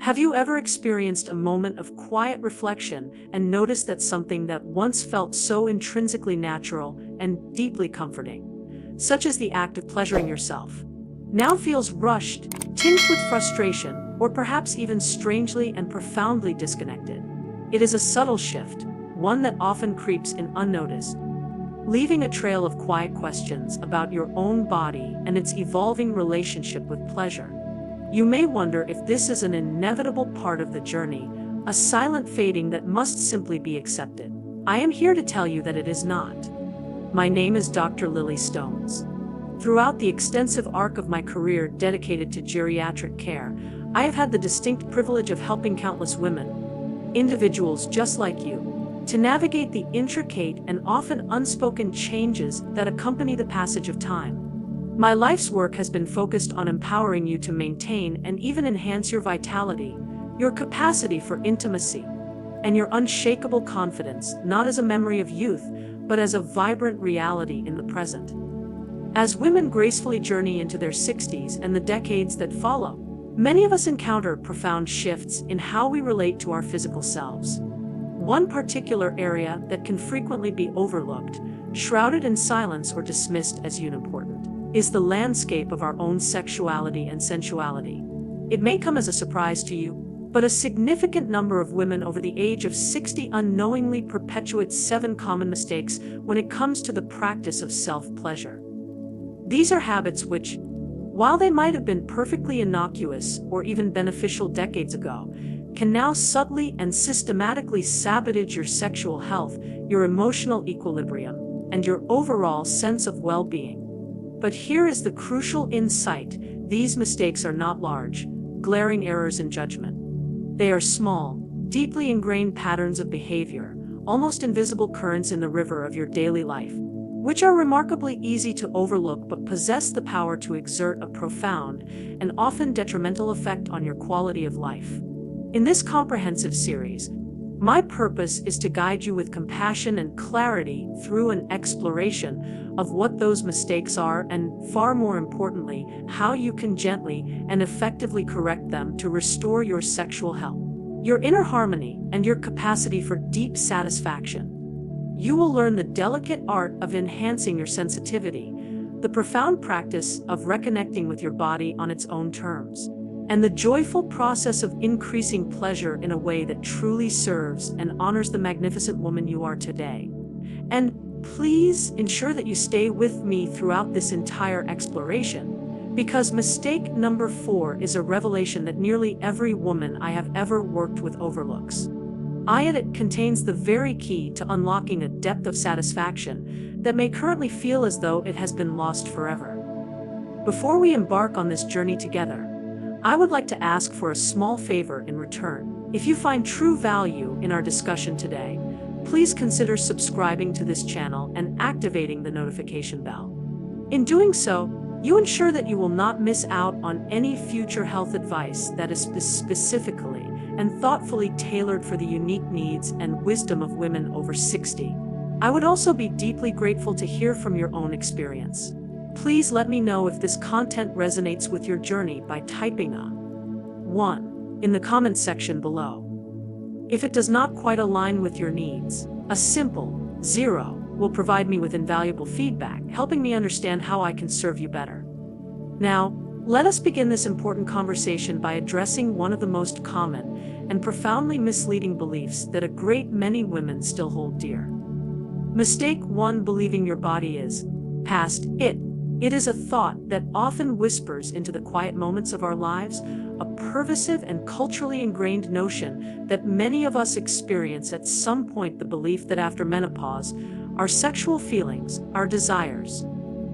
Have you ever experienced a moment of quiet reflection and noticed that something that once felt so intrinsically natural and deeply comforting, such as the act of pleasuring yourself, now feels rushed, tinged with frustration, or perhaps even strangely and profoundly disconnected? It is a subtle shift, one that often creeps in unnoticed, leaving a trail of quiet questions about your own body and its evolving relationship with pleasure. You may wonder if this is an inevitable part of the journey, a silent fading that must simply be accepted. I am here to tell you that it is not. My name is Dr. Lily Stones. Throughout the extensive arc of my career dedicated to geriatric care, I have had the distinct privilege of helping countless women, individuals just like you, to navigate the intricate and often unspoken changes that accompany the passage of time. My life's work has been focused on empowering you to maintain and even enhance your vitality, your capacity for intimacy, and your unshakable confidence, not as a memory of youth, but as a vibrant reality in the present. As women gracefully journey into their 60s and the decades that follow, many of us encounter profound shifts in how we relate to our physical selves. One particular area that can frequently be overlooked, shrouded in silence or dismissed as unimportant, is the landscape of our own sexuality and sensuality. It may come as a surprise to you, but a significant number of women over the age of 60 unknowingly perpetuate 7 common mistakes when it comes to the practice of self-pleasure. These are habits which, while they might have been perfectly innocuous or even beneficial decades ago, can now subtly and systematically sabotage your sexual health, your emotional equilibrium, and your overall sense of well-being. But here is the crucial insight: these mistakes are not large, glaring errors in judgment. They are small, deeply ingrained patterns of behavior, almost invisible currents in the river of your daily life, which are remarkably easy to overlook but possess the power to exert a profound and often detrimental effect on your quality of life. In this comprehensive series, my purpose is to guide you with compassion and clarity through an exploration of what those mistakes are and, far more importantly, how you can gently and effectively correct them to restore your sexual health, your inner harmony, and your capacity for deep satisfaction. You will learn the delicate art of enhancing your sensitivity, the profound practice of reconnecting with your body on its own terms, and the joyful process of increasing pleasure in a way that truly serves and honors the magnificent woman you are today. And please ensure that you stay with me throughout this entire exploration, because mistake number 4 is a revelation that nearly every woman I have ever worked with overlooks. It contains the very key to unlocking a depth of satisfaction that may currently feel as though it has been lost forever. Before we embark on this journey together, I would like to ask for a small favor in return. If you find true value in our discussion today, please consider subscribing to this channel and activating the notification bell. In doing so, you ensure that you will not miss out on any future health advice that is specifically and thoughtfully tailored for the unique needs and wisdom of women over 60. I would also be deeply grateful to hear from your own experience. Please let me know if this content resonates with your journey by typing a 1 in the comments section below. If it does not quite align with your needs, a simple 0 will provide me with invaluable feedback, helping me understand how I can serve you better. Now, let us begin this important conversation by addressing one of the most common and profoundly misleading beliefs that a great many women still hold dear. Mistake 1: believing your body is past it. It is a thought that often whispers into the quiet moments of our lives, a pervasive and culturally ingrained notion that many of us experience at some point, the belief that after menopause, our sexual feelings, our desires,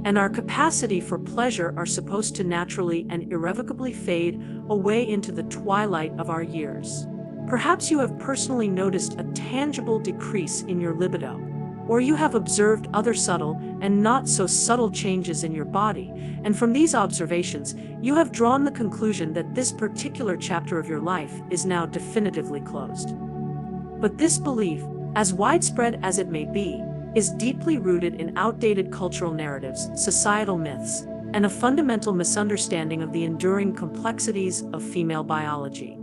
and our capacity for pleasure are supposed to naturally and irrevocably fade away into the twilight of our years. Perhaps you have personally noticed a tangible decrease in your libido, or you have observed other subtle and not so subtle changes in your body, and from these observations, you have drawn the conclusion that this particular chapter of your life is now definitively closed. But this belief, as widespread as it may be, is deeply rooted in outdated cultural narratives, societal myths, and a fundamental misunderstanding of the enduring complexities of female biology.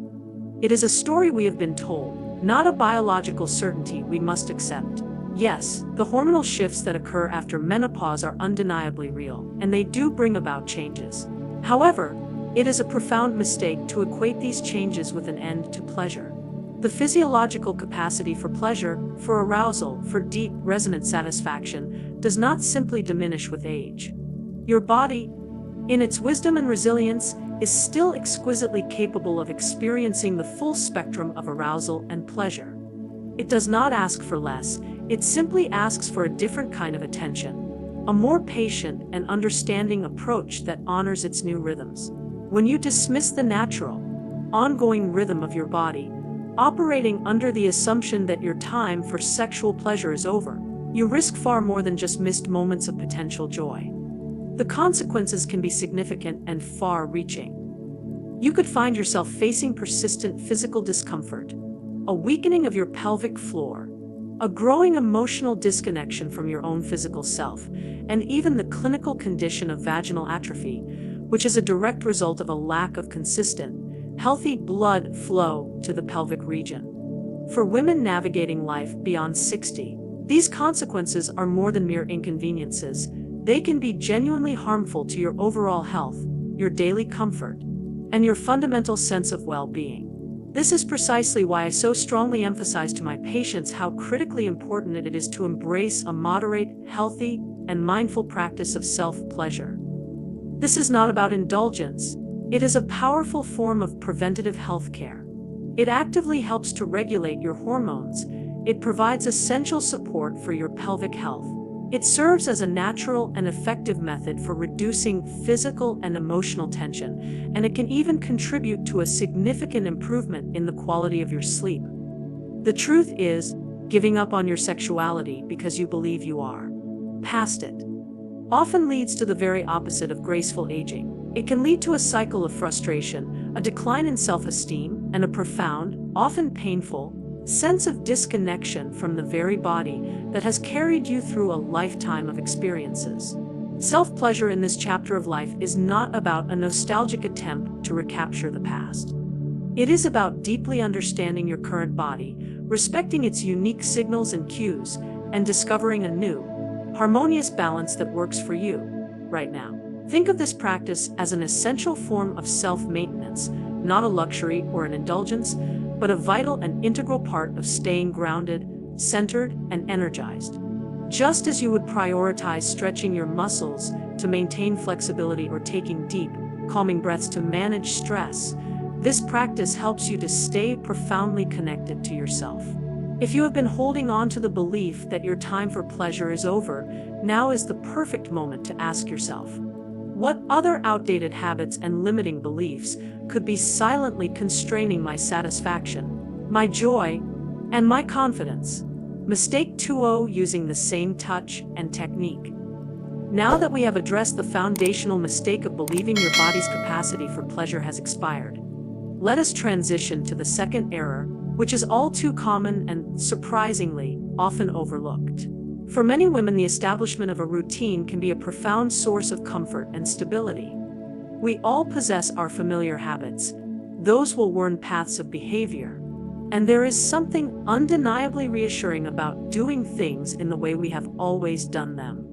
It is a story we have been told, not a biological certainty we must accept. Yes, the hormonal shifts that occur after menopause are undeniably real, and they do bring about changes. However, it is a profound mistake to equate these changes with an end to pleasure. The physiological capacity for pleasure, for arousal, for deep, resonant satisfaction, does not simply diminish with age. Your body, in its wisdom and resilience, is still exquisitely capable of experiencing the full spectrum of arousal and pleasure. It does not ask for less, it simply asks for a different kind of attention, a more patient and understanding approach that honors its new rhythms. When you dismiss the natural, ongoing rhythm of your body, operating under the assumption that your time for sexual pleasure is over, you risk far more than just missed moments of potential joy. The consequences can be significant and far-reaching. You could find yourself facing persistent physical discomfort, a weakening of your pelvic floor, a growing emotional disconnection from your own physical self, and even the clinical condition of vaginal atrophy, which is a direct result of a lack of consistent, healthy blood flow to the pelvic region. For women navigating life beyond 60, these consequences are more than mere inconveniences. They can be genuinely harmful to your overall health, your daily comfort, and your fundamental sense of well-being. This is precisely why I so strongly emphasize to my patients how critically important it is to embrace a moderate, healthy, and mindful practice of self-pleasure. This is not about indulgence. It is a powerful form of preventative health care. It actively helps to regulate your hormones. It provides essential support for your pelvic health. It serves as a natural and effective method for reducing physical and emotional tension, and it can even contribute to a significant improvement in the quality of your sleep. The truth is, giving up on your sexuality because you believe you are past it often leads to the very opposite of graceful aging. It can lead to a cycle of frustration, a decline in self-esteem, and a profound, often painful, sense of disconnection from the very body that has carried you through a lifetime of experiences. Self-pleasure in this chapter of life is not about a nostalgic attempt to recapture the past. It is about deeply understanding your current body, respecting its unique signals and cues, and discovering a new, harmonious balance that works for you right now. Think of this practice as an essential form of self-maintenance, not a luxury or an indulgence, but a vital and integral part of staying grounded, centered, and energized. Just as you would prioritize stretching your muscles to maintain flexibility or taking deep, calming breaths to manage stress, this practice helps you to stay profoundly connected to yourself. If you have been holding on to the belief that your time for pleasure is over, now is the perfect moment to ask yourself, what other outdated habits and limiting beliefs could be silently constraining my satisfaction, my joy, and my confidence? Mistake 2: using the same touch and technique. Now that we have addressed the foundational mistake of believing your body's capacity for pleasure has expired, let us transition to the second error, which is all too common and, surprisingly, often overlooked. For many women, the establishment of a routine can be a profound source of comfort and stability. We all possess our familiar habits, those well-worn paths of behavior, and there is something undeniably reassuring about doing things in the way we have always done them.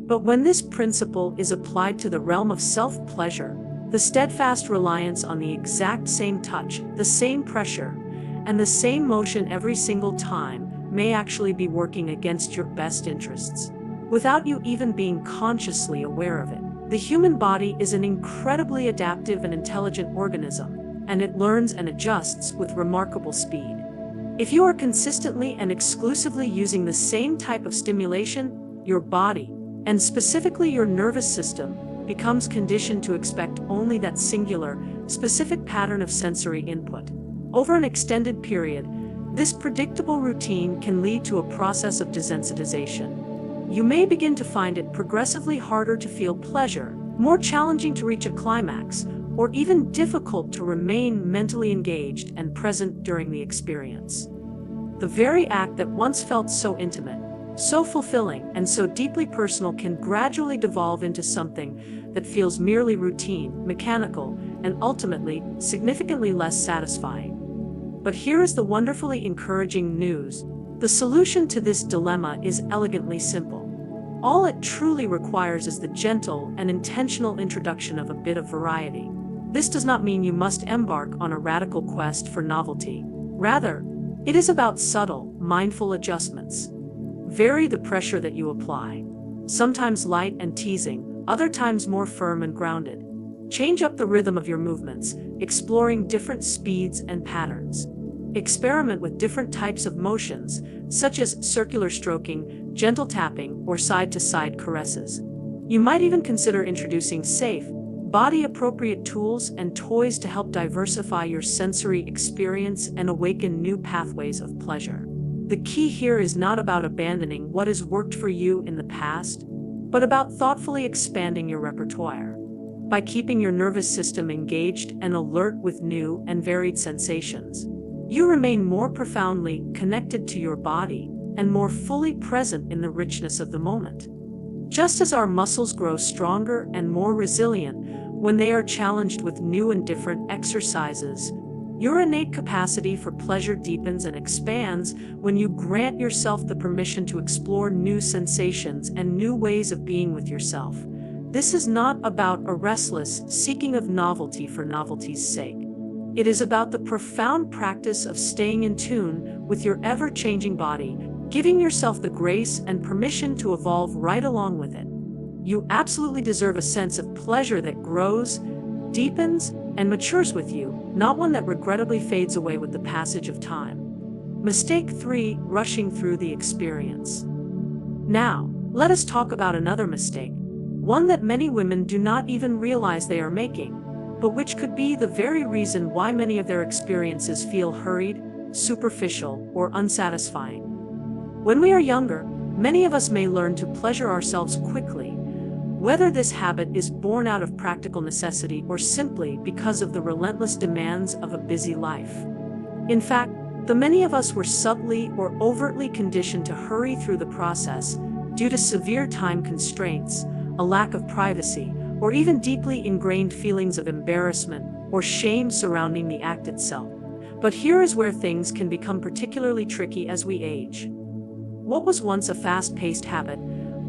But when this principle is applied to the realm of self-pleasure, the steadfast reliance on the exact same touch, the same pressure, and the same motion every single time may actually be working against your best interests, without you even being consciously aware of it. The human body is an incredibly adaptive and intelligent organism, and it learns and adjusts with remarkable speed. If you are consistently and exclusively using the same type of stimulation, your body, and specifically your nervous system, becomes conditioned to expect only that singular, specific pattern of sensory input. Over an extended period, this predictable routine can lead to a process of desensitization. You may begin to find it progressively harder to feel pleasure, more challenging to reach a climax, or even difficult to remain mentally engaged and present during the experience. The very act that once felt so intimate, so fulfilling, and so deeply personal can gradually devolve into something that feels merely routine, mechanical, and ultimately, significantly less satisfying. But here is the wonderfully encouraging news. The solution to this dilemma is elegantly simple. All it truly requires is the gentle and intentional introduction of a bit of variety. This does not mean you must embark on a radical quest for novelty. Rather, it is about subtle, mindful adjustments. Vary the pressure that you apply. Sometimes light and teasing, other times more firm and grounded. Change up the rhythm of your movements, exploring different speeds and patterns. Experiment with different types of motions, such as circular stroking, gentle tapping, or side-to-side caresses. You might even consider introducing safe, body-appropriate tools and toys to help diversify your sensory experience and awaken new pathways of pleasure. The key here is not about abandoning what has worked for you in the past, but about thoughtfully expanding your repertoire. By keeping your nervous system engaged and alert with new and varied sensations, you remain more profoundly connected to your body and more fully present in the richness of the moment. Just as our muscles grow stronger and more resilient when they are challenged with new and different exercises, your innate capacity for pleasure deepens and expands when you grant yourself the permission to explore new sensations and new ways of being with yourself. This is not about a restless seeking of novelty for novelty's sake. It is about the profound practice of staying in tune with your ever-changing body, giving yourself the grace and permission to evolve right along with it. You absolutely deserve a sense of pleasure that grows, deepens, and matures with you, not one that regrettably fades away with the passage of time. Mistake 3: rushing through the experience. Now, let us talk about another mistake, one that many women do not even realize they are making, but which could be the very reason why many of their experiences feel hurried, superficial, or unsatisfying. When we are younger, many of us may learn to pleasure ourselves quickly, whether this habit is born out of practical necessity or simply because of the relentless demands of a busy life. In fact, many of us were subtly or overtly conditioned to hurry through the process due to severe time constraints, a lack of privacy, or even deeply ingrained feelings of embarrassment or shame surrounding the act itself. But here is where things can become particularly tricky as we age. What was once a fast-paced habit,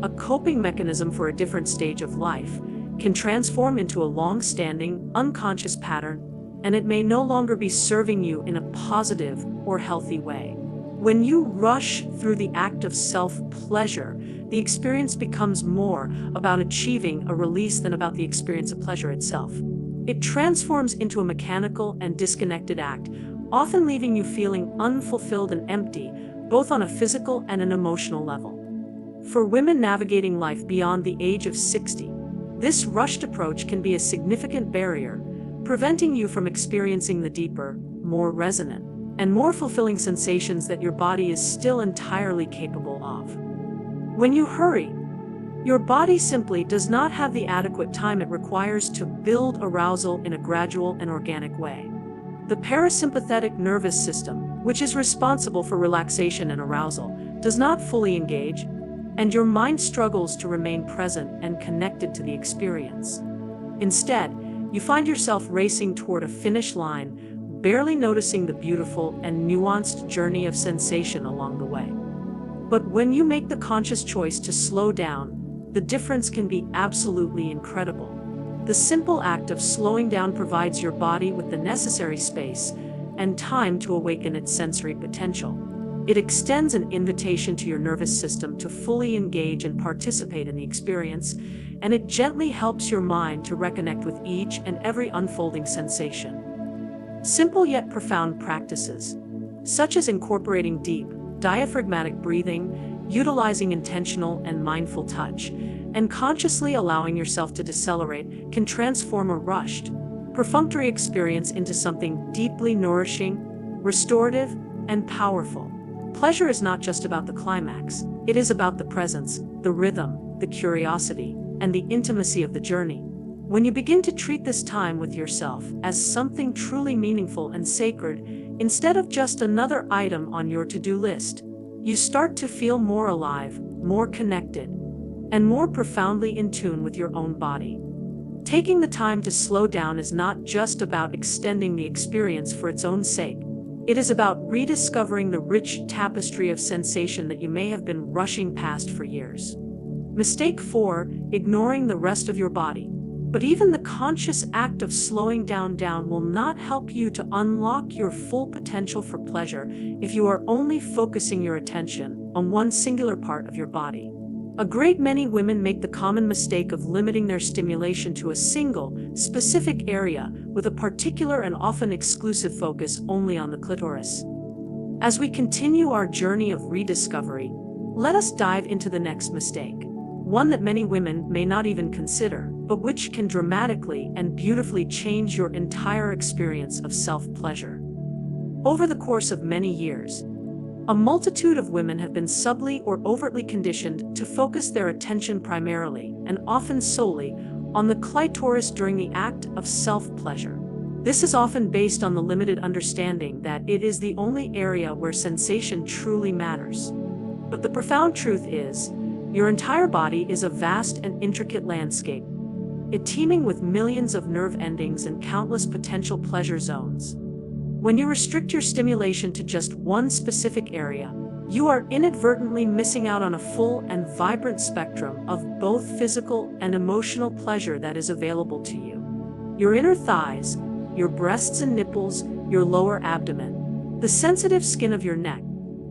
a coping mechanism for a different stage of life, can transform into a long-standing, unconscious pattern, and it may no longer be serving you in a positive or healthy way. When you rush through the act of self-pleasure, the experience becomes more about achieving a release than about the experience of pleasure itself. It transforms into a mechanical and disconnected act, often leaving you feeling unfulfilled and empty, both on a physical and an emotional level. For women navigating life beyond the age of 60, this rushed approach can be a significant barrier, preventing you from experiencing the deeper, more resonant, and more fulfilling sensations that your body is still entirely capable of. When you hurry, your body simply does not have the adequate time it requires to build arousal in a gradual and organic way. The parasympathetic nervous system, which is responsible for relaxation and arousal, does not fully engage, and your mind struggles to remain present and connected to the experience. Instead, you find yourself racing toward a finish line, barely noticing the beautiful and nuanced journey of sensation along the way. But when you make the conscious choice to slow down, the difference can be absolutely incredible. The simple act of slowing down provides your body with the necessary space and time to awaken its sensory potential. It extends an invitation to your nervous system to fully engage and participate in the experience, and it gently helps your mind to reconnect with each and every unfolding sensation. Simple yet profound practices, such as incorporating deep, diaphragmatic breathing, utilizing intentional and mindful touch, and consciously allowing yourself to decelerate, can transform a rushed, perfunctory experience into something deeply nourishing, restorative, and powerful. Pleasure is not just about the climax, it is about the presence, the rhythm, the curiosity, and the intimacy of the journey. When you begin to treat this time with yourself as something truly meaningful and sacred, instead of just another item on your to-do list, you start to feel more alive, more connected, and more profoundly in tune with your own body. Taking the time to slow down is not just about extending the experience for its own sake. It is about rediscovering the rich tapestry of sensation that you may have been rushing past for years. Mistake 4, ignoring the rest of your body. But even the conscious act of slowing down will not help you to unlock your full potential for pleasure if you are only focusing your attention on one singular part of your body. A great many women make the common mistake of limiting their stimulation to a single, specific area with a particular and often exclusive focus only on the clitoris. As we continue our journey of rediscovery, let us dive into the next mistake, one that many women may not even consider, but which can dramatically and beautifully change your entire experience of self-pleasure. Over the course of many years, a multitude of women have been subtly or overtly conditioned to focus their attention primarily, and often solely, on the clitoris during the act of self-pleasure. This is often based on the limited understanding that it is the only area where sensation truly matters. But the profound truth is, your entire body is a vast and intricate landscape, it teeming with millions of nerve endings and countless potential pleasure zones. When you restrict your stimulation to just one specific area, you are inadvertently missing out on a full and vibrant spectrum of both physical and emotional pleasure that is available to you. Your inner thighs, your breasts and nipples, your lower abdomen, the sensitive skin of your neck,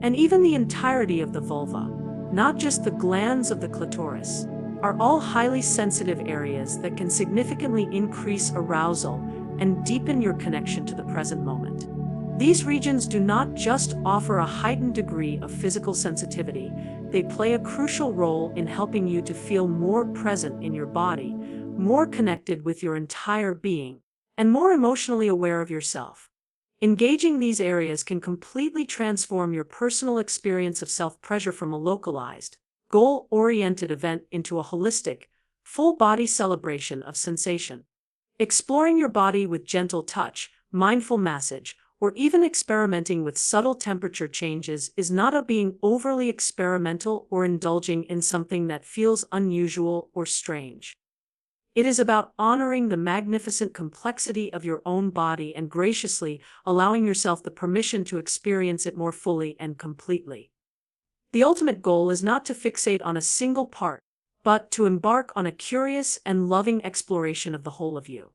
and even the entirety of the vulva, not just the glands of the clitoris, are all highly sensitive areas that can significantly increase arousal and deepen your connection to the present moment. These regions do not just offer a heightened degree of physical sensitivity, they play a crucial role in helping you to feel more present in your body, more connected with your entire being, and more emotionally aware of yourself. Engaging these areas can completely transform your personal experience of self-pleasure from a localized, goal-oriented event into a holistic, full-body celebration of sensation. Exploring your body with gentle touch, mindful massage, or even experimenting with subtle temperature changes is not about being overly experimental or indulging in something that feels unusual or strange. It is about honoring the magnificent complexity of your own body and graciously allowing yourself the permission to experience it more fully and completely. The ultimate goal is not to fixate on a single part, but to embark on a curious and loving exploration of the whole of you.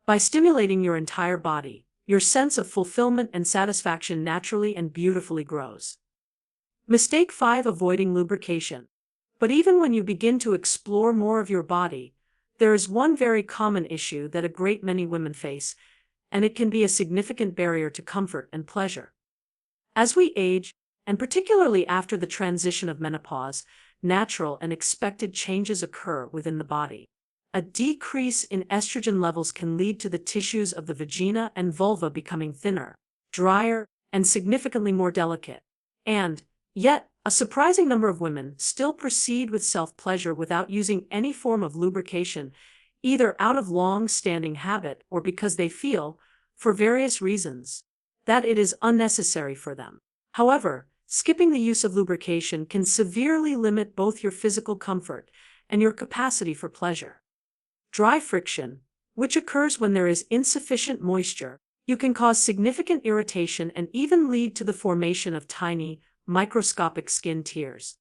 By stimulating your entire body, your sense of fulfillment and satisfaction naturally and beautifully grows. Mistake 5, avoiding lubrication. But even when you begin to explore more of your body, there is one very common issue that a great many women face, and it can be a significant barrier to comfort and pleasure. As we age, and particularly after the transition of menopause, natural and expected changes occur within the body. A decrease in estrogen levels can lead to the tissues of the vagina and vulva becoming thinner, drier, and significantly more delicate. And, yet, a surprising number of women still proceed with self-pleasure without using any form of lubrication, either out of long-standing habit or because they feel, for various reasons, that it is unnecessary for them. However, skipping the use of lubrication can severely limit both your physical comfort and your capacity for pleasure. Dry friction, which occurs when there is insufficient moisture, can cause significant irritation and even lead to the formation of tiny, microscopic skin tears.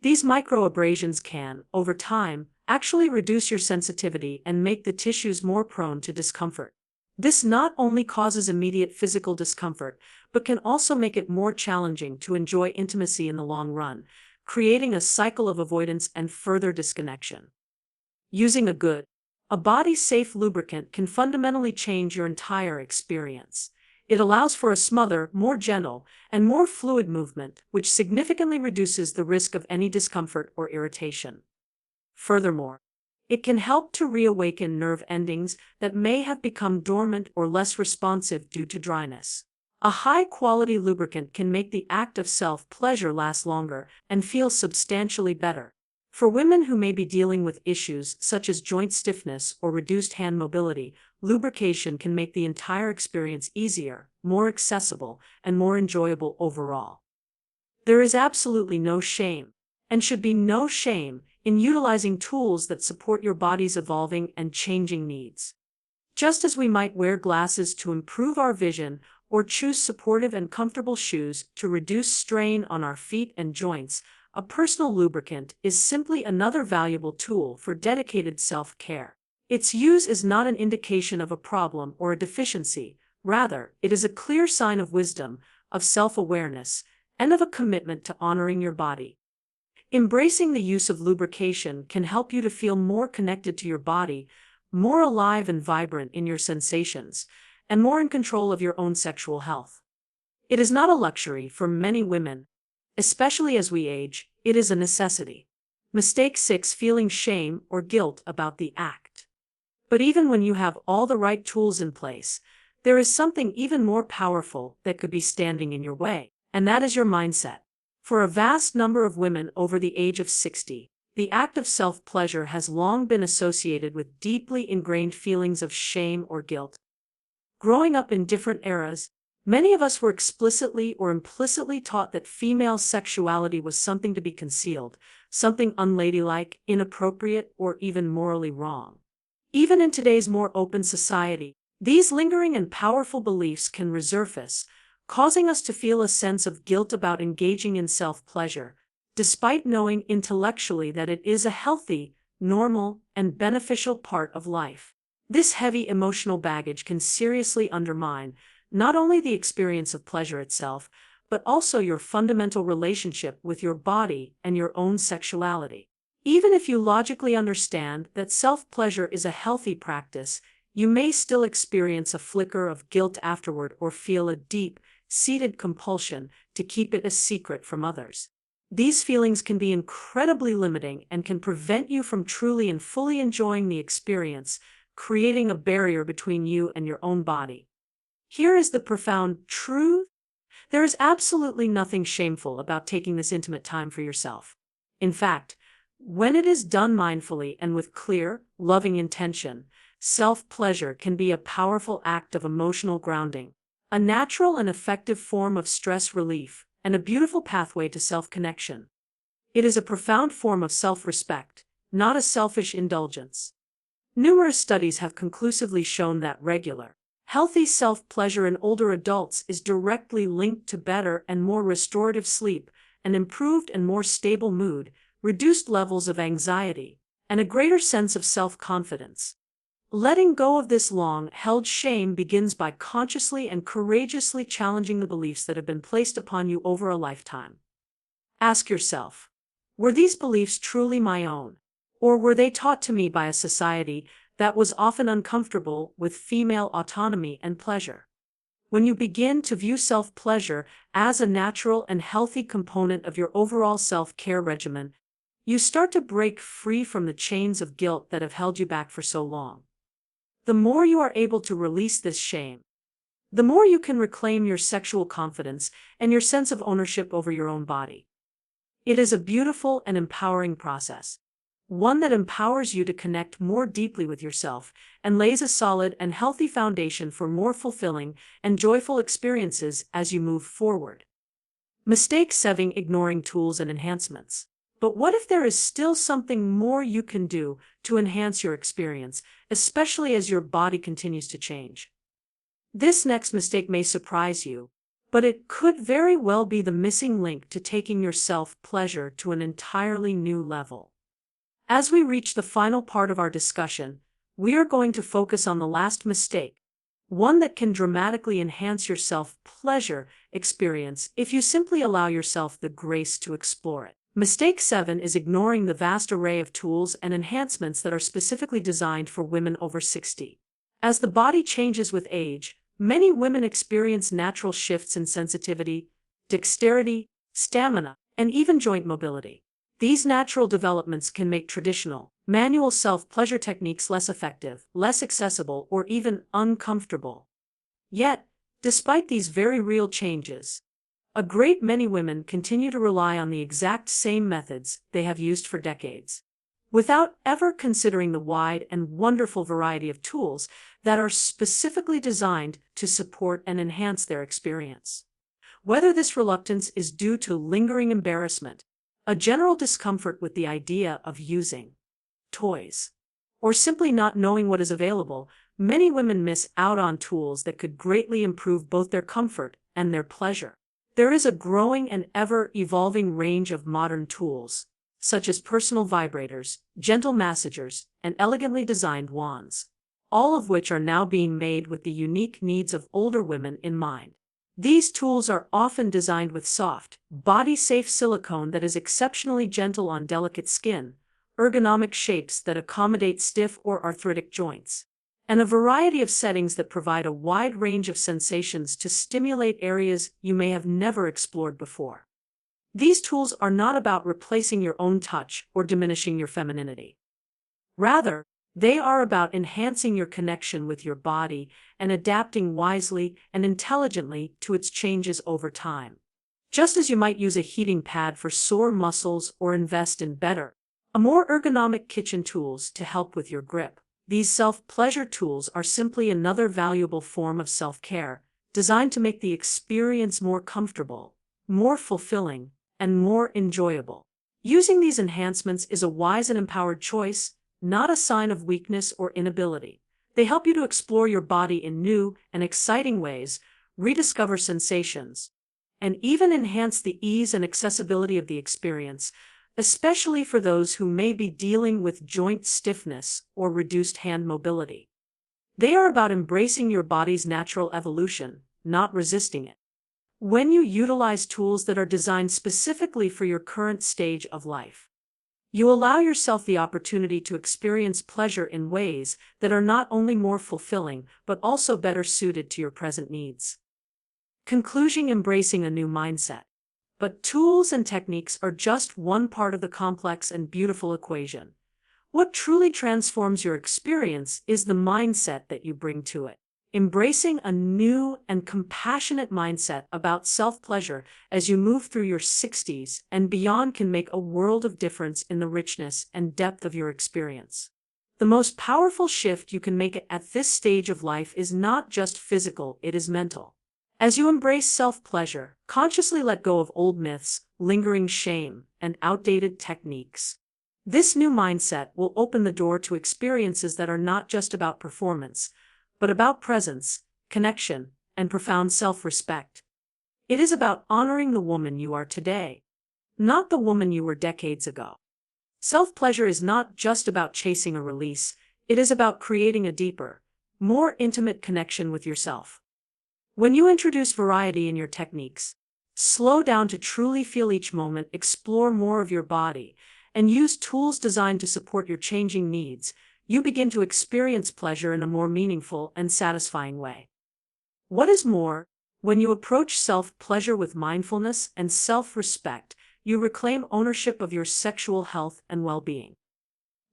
These microabrasions can, over time, actually reduce your sensitivity and make the tissues more prone to discomfort. This not only causes immediate physical discomfort, but can also make it more challenging to enjoy intimacy in the long run, creating a cycle of avoidance and further disconnection. Using a body-safe lubricant can fundamentally change your entire experience. It allows for a smoother, more gentle, and more fluid movement, which significantly reduces the risk of any discomfort or irritation. Furthermore, it can help to reawaken nerve endings that may have become dormant or less responsive due to dryness. A high-quality lubricant can make the act of self-pleasure last longer and feel substantially better. For women who may be dealing with issues such as joint stiffness or reduced hand mobility, lubrication can make the entire experience easier, more accessible, and more enjoyable overall. There is absolutely no shame, and should be no shame, in utilizing tools that support your body's evolving and changing needs. Just as we might wear glasses to improve our vision or choose supportive and comfortable shoes to reduce strain on our feet and joints, a personal lubricant is simply another valuable tool for dedicated self-care. Its use is not an indication of a problem or a deficiency. Rather, it is a clear sign of wisdom, of self-awareness, and of a commitment to honoring your body. Embracing the use of lubrication can help you to feel more connected to your body, more alive and vibrant in your sensations, and more in control of your own sexual health. It is not a luxury for many women, especially as we age. It is a necessity. Mistake 6: feeling shame or guilt about the act. But even when you have all the right tools in place, there is something even more powerful that could be standing in your way, and that is your mindset. For a vast number of women over the age of 60, the act of self-pleasure has long been associated with deeply ingrained feelings of shame or guilt. Growing up in different eras, many of us were explicitly or implicitly taught that female sexuality was something to be concealed, something unladylike, inappropriate, or even morally wrong. Even in today's more open society, these lingering and powerful beliefs can resurface, causing us to feel a sense of guilt about engaging in self-pleasure, despite knowing intellectually that it is a healthy, normal, and beneficial part of life. This heavy emotional baggage can seriously undermine not only the experience of pleasure itself, but also your fundamental relationship with your body and your own sexuality. Even if you logically understand that self-pleasure is a healthy practice, you may still experience a flicker of guilt afterward or feel a deep, seated compulsion to keep it a secret from others. These feelings can be incredibly limiting and can prevent you from truly and fully enjoying the experience, creating a barrier between you and your own body. Here is the profound truth. There is absolutely nothing shameful about taking this intimate time for yourself. In fact, when it is done mindfully and with clear, loving intention, self-pleasure can be a powerful act of emotional grounding, a natural and effective form of stress relief, and a beautiful pathway to self-connection. It is a profound form of self-respect, not a selfish indulgence. Numerous studies have conclusively shown that regular, healthy self-pleasure in older adults is directly linked to better and more restorative sleep, an improved and more stable mood, reduced levels of anxiety, and a greater sense of self-confidence. Letting go of this long-held shame begins by consciously and courageously challenging the beliefs that have been placed upon you over a lifetime. Ask yourself, were these beliefs truly my own, or were they taught to me by a society that was often uncomfortable with female autonomy and pleasure? When you begin to view self-pleasure as a natural and healthy component of your overall self-care regimen, you start to break free from the chains of guilt that have held you back for so long. The more you are able to release this shame, the more you can reclaim your sexual confidence and your sense of ownership over your own body. It is a beautiful and empowering process, one that empowers you to connect more deeply with yourself and lays a solid and healthy foundation for more fulfilling and joyful experiences as you move forward. Mistake 7: ignoring tools and enhancements. But what if there is still something more you can do to enhance your experience, especially as your body continues to change? This next mistake may surprise you, but it could very well be the missing link to taking your self-pleasure to an entirely new level. As we reach the final part of our discussion, we are going to focus on the last mistake, one that can dramatically enhance your self-pleasure experience if you simply allow yourself the grace to explore it. Mistake 7 is ignoring the vast array of tools and enhancements that are specifically designed for women over 60. As the body changes with age, many women experience natural shifts in sensitivity, dexterity, stamina, and even joint mobility. These natural developments can make traditional, manual self-pleasure techniques less effective, less accessible, or even uncomfortable. Yet, despite these very real changes, a great many women continue to rely on the exact same methods they have used for decades, without ever considering the wide and wonderful variety of tools that are specifically designed to support and enhance their experience. Whether this reluctance is due to lingering embarrassment, a general discomfort with the idea of using toys, or simply not knowing what is available, many women miss out on tools that could greatly improve both their comfort and their pleasure. There is a growing and ever-evolving range of modern tools, such as personal vibrators, gentle massagers, and elegantly designed wands, all of which are now being made with the unique needs of older women in mind. These tools are often designed with soft, body-safe silicone that is exceptionally gentle on delicate skin, ergonomic shapes that accommodate stiff or arthritic joints, and a variety of settings that provide a wide range of sensations to stimulate areas you may have never explored before. These tools are not about replacing your own touch or diminishing your femininity. Rather, they are about enhancing your connection with your body and adapting wisely and intelligently to its changes over time. Just as you might use a heating pad for sore muscles or invest in better, more ergonomic kitchen tools to help with your grip, these self-pleasure tools are simply another valuable form of self-care, designed to make the experience more comfortable, more fulfilling, and more enjoyable. Using these enhancements is a wise and empowered choice, not a sign of weakness or inability. They help you to explore your body in new and exciting ways, rediscover sensations, and even enhance the ease and accessibility of the experience, especially for those who may be dealing with joint stiffness or reduced hand mobility. They are about embracing your body's natural evolution, not resisting it. When you utilize tools that are designed specifically for your current stage of life, you allow yourself the opportunity to experience pleasure in ways that are not only more fulfilling but also better suited to your present needs. Conclusion: embracing a new mindset. But tools and techniques are just one part of the complex and beautiful equation. What truly transforms your experience is the mindset that you bring to it. Embracing a new and compassionate mindset about self-pleasure as you move through your 60s and beyond can make a world of difference in the richness and depth of your experience. The most powerful shift you can make at this stage of life is not just physical, it is mental. As you embrace self-pleasure, consciously let go of old myths, lingering shame, and outdated techniques. This new mindset will open the door to experiences that are not just about performance, but about presence, connection, and profound self-respect. It is about honoring the woman you are today, not the woman you were decades ago. Self-pleasure is not just about chasing a release, it is about creating a deeper, more intimate connection with yourself. When you introduce variety in your techniques, slow down to truly feel each moment, explore more of your body, and use tools designed to support your changing needs, you begin to experience pleasure in a more meaningful and satisfying way. What is more, when you approach self-pleasure with mindfulness and self-respect, you reclaim ownership of your sexual health and well-being.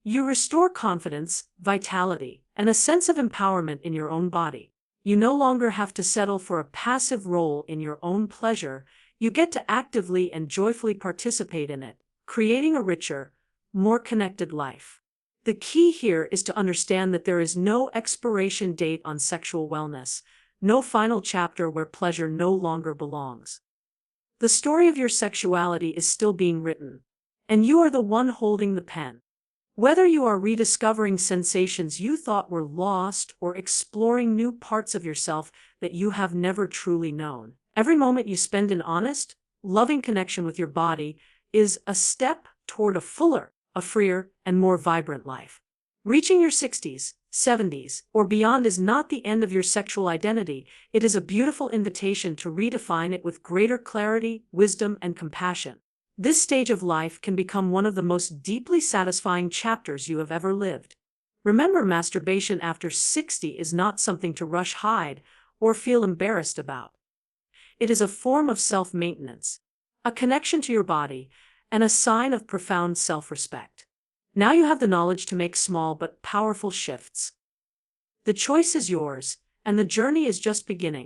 You restore confidence, vitality, and a sense of empowerment in your own body. You no longer have to settle for a passive role in your own pleasure, you get to actively and joyfully participate in it, creating a richer, more connected life. The key here is to understand that there is no expiration date on sexual wellness, no final chapter where pleasure no longer belongs. The story of your sexuality is still being written, and you are the one holding the pen. Whether you are rediscovering sensations you thought were lost or exploring new parts of yourself that you have never truly known, every moment you spend in honest, loving connection with your body is a step toward a fuller, a freer, and more vibrant life. Reaching your 60s, 70s, or beyond is not the end of your sexual identity, it is a beautiful invitation to redefine it with greater clarity, wisdom, and compassion. This stage of life can become one of the most deeply satisfying chapters you have ever lived. Remember, masturbation after 60 is not something to rush, hide, or feel embarrassed about. It is a form of self-maintenance, a connection to your body, and a sign of profound self-respect. Now you have the knowledge to make small but powerful shifts. The choice is yours, and the journey is just beginning.